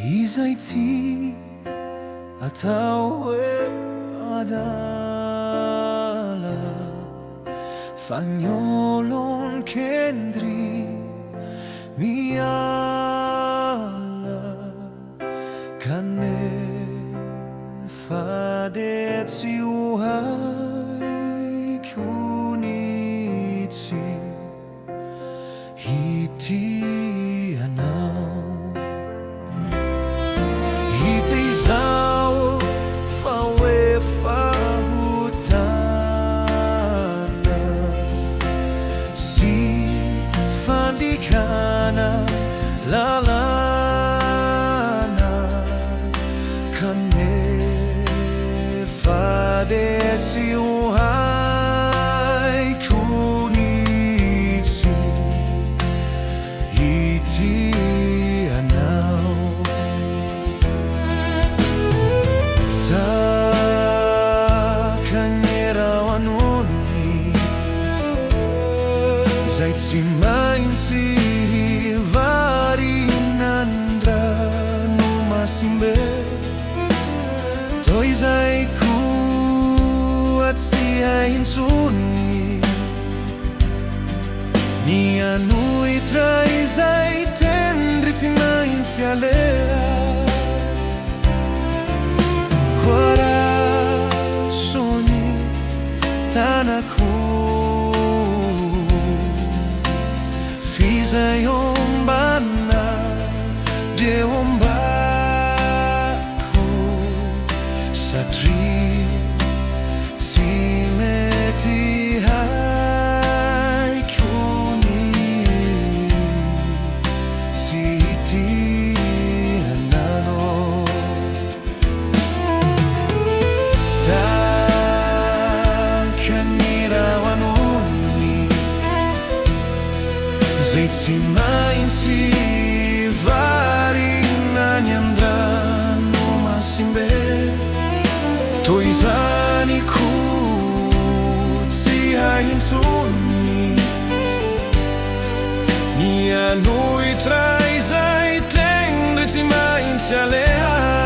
Izaiti atau adalah fagnolon kendri miala kan me fadet siuhai kunitsi hitiana lalana kan me fadet siuhai kunitsi hitia takkan ngerawan uni zait si mainsi simbe toi zai ku at siyain suni ni anui trai zai tendriti main sialea coraçoni tanaku fizai ombana de Satri simeti haiko ni hitia takkan ngerawan uni zait si main si varina nyandra no masimbe toi zani ku siyain suni ni anui trai zai tendriti main sialea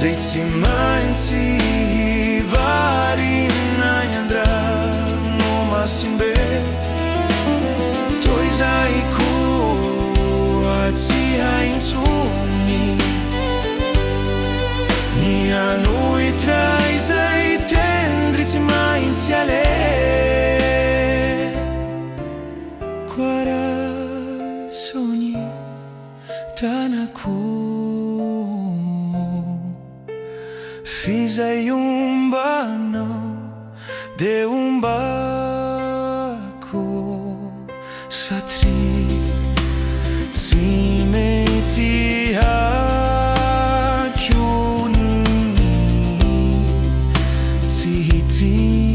zait si main si varina nyandra no masimbe toi zai ku at siyain suni ni anui trai zai tendriti main siale coraçoni tanaku fizai bano de baco satri simeti hakyuni hitia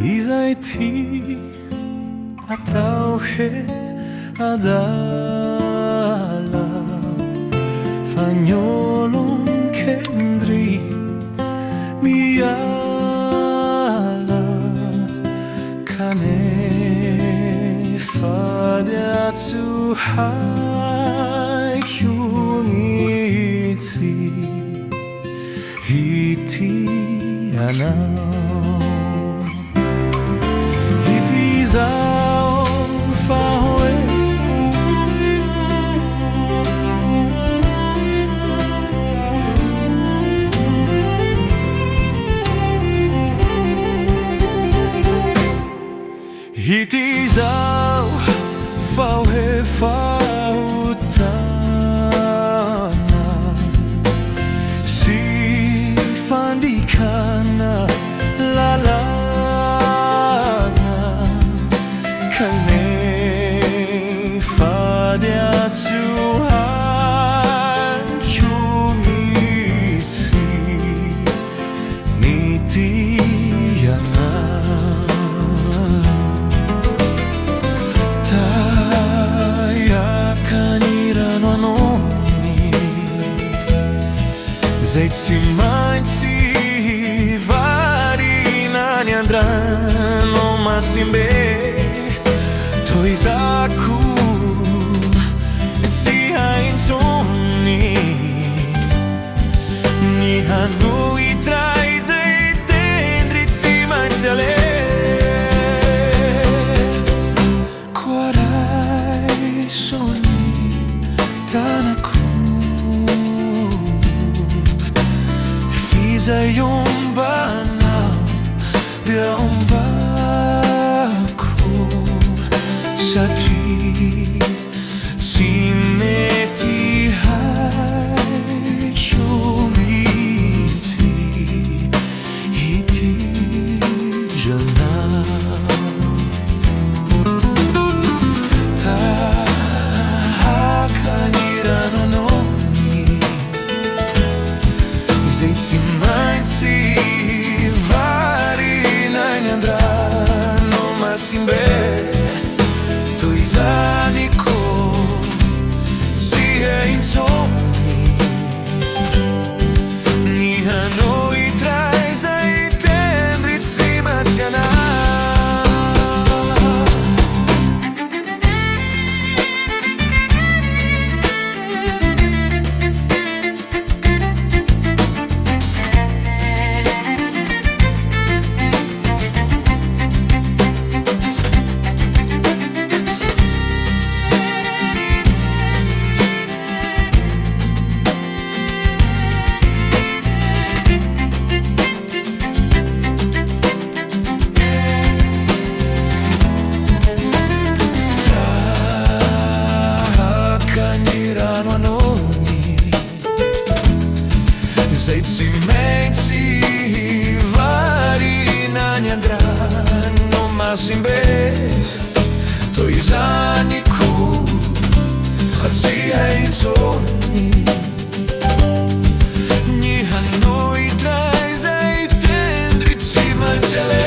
Izaiti atau adalah fagnolon kendri miala kane fadet su haiko ni hitia hitiana hitizao fahoe hitizao fahoe fautana si fandikana lalana kane fadiatsuhan humiti nitiana zay tsy maintsy varinany andrano masimbe toy zako tsy haintsony ny hanohitray zay tendry tsy maintsy ale koaraisony tanako zay ombanao dia ombako satria tsy mety haiko mihitsy hitirana tahaka ny ranonony zay tsy maintsy varinany andrano masimbe toy zaniko tsy haintsony ny hanohitray zay tendry tsy maintsy anà zay tsy maintsy varinany andrano masimbe toy zaniko tsy haintsony ny hanohitray zay tendry tsy maintsy ale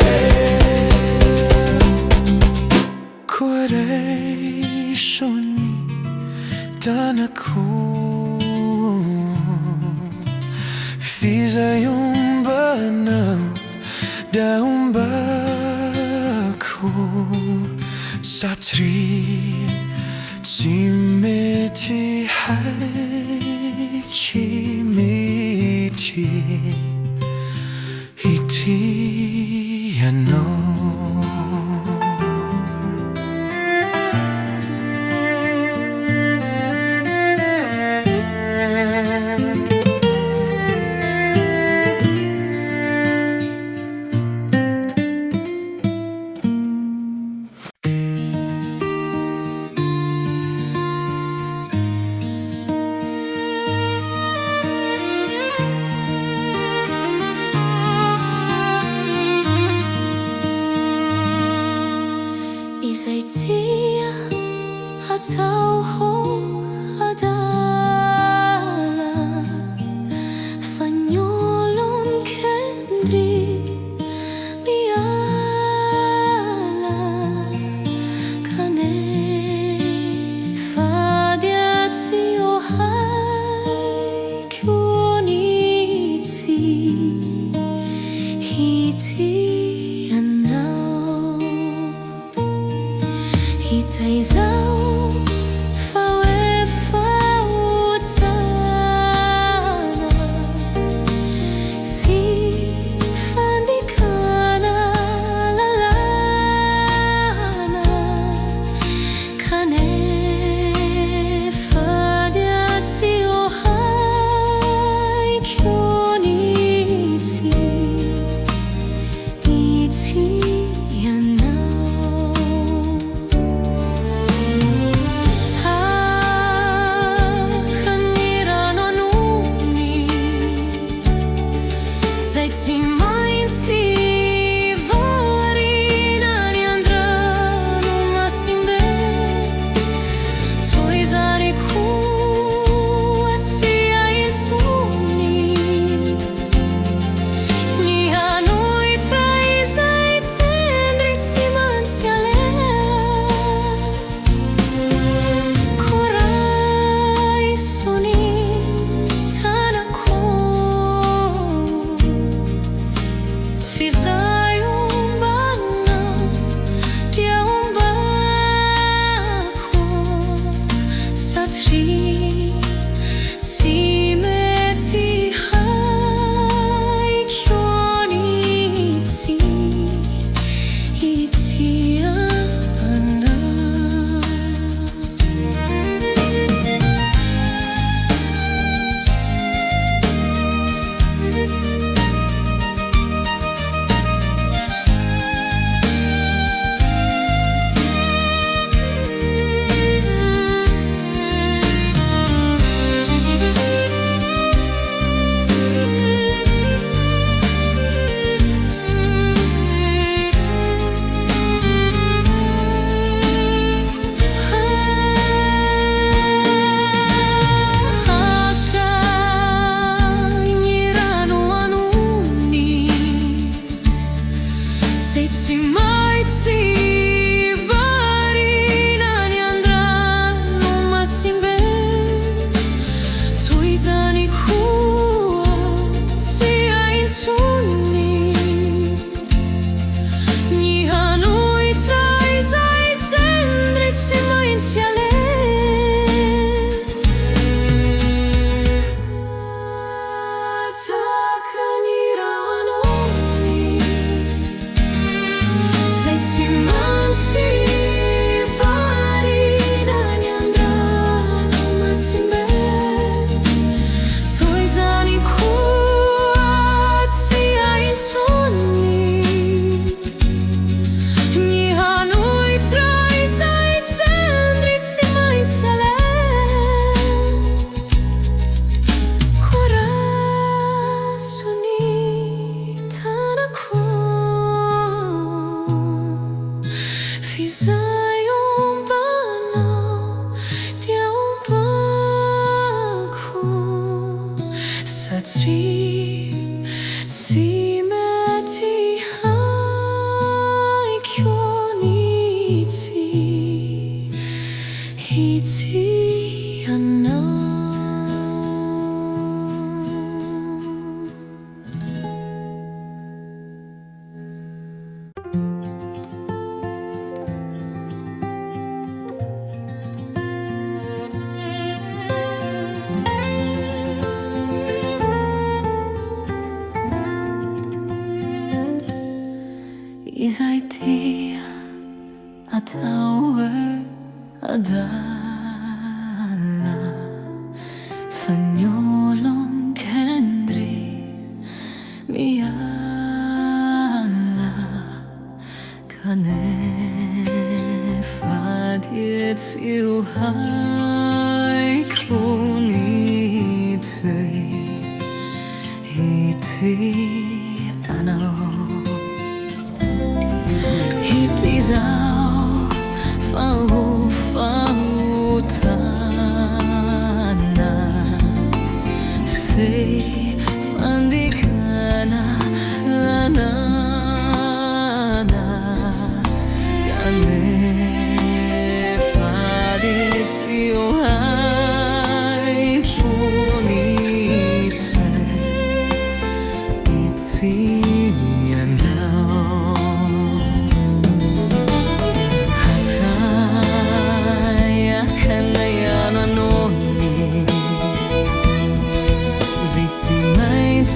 koaraisony tanako zay ombanao da ombako satria tsy mety haitsy mety hitianao izay tia atao ho adala fagnolon kendry miala kanefa dia tsy haiko nitsy hitianao hitaizao faoe fautana ți mai ții varina ni andranno ma simbe tuoi zani cu sia in sogni ni a noi traisa e tendri ci mansi a lei corai soni Fizai bana dia baco satri si meti hai chionizi hitiana Se ci mai ci varina ni andranno ma simbe tuoi zani cua sia in sogni ni a noi traisa e tendri ci mai insieme Fizai bana dia baco satri si meti hai chionizi hitiana hitia ataue adala fagnolon kendri miala kane fadiet siu haiko hitiana Hitizau fautana se fandikana lanana kane faditio hai kunitse hitiana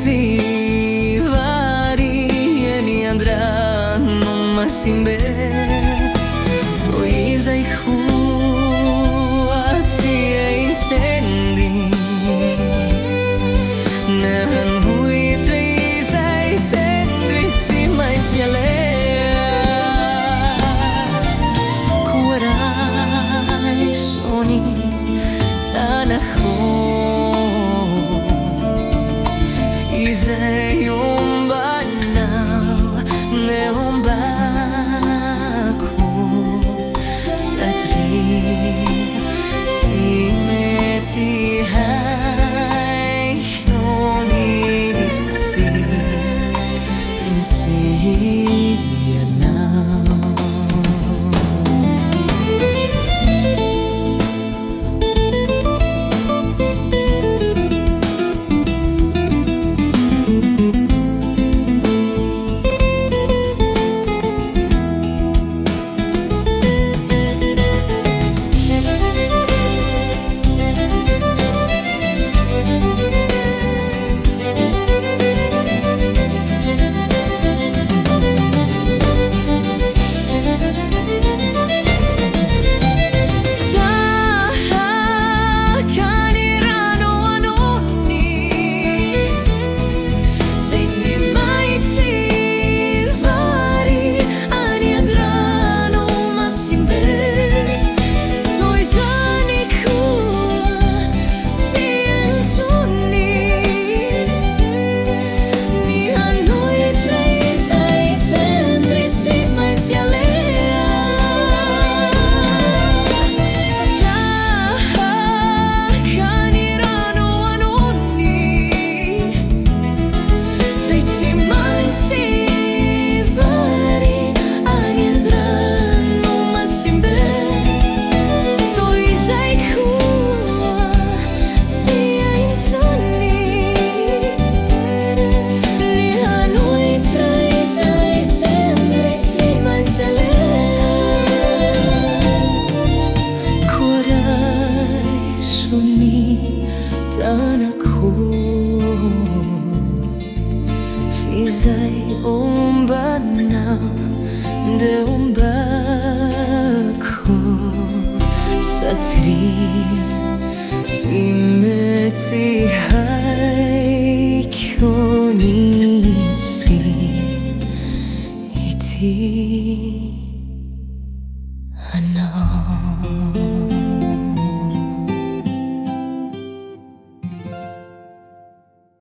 Ci vari e ni andranno ma simbe tuoi sai cuazzi e incendi nan hui trisa e tendri ci mai ci alea cuerai soni tanaho Sei de un balcó s'attire si me ti hai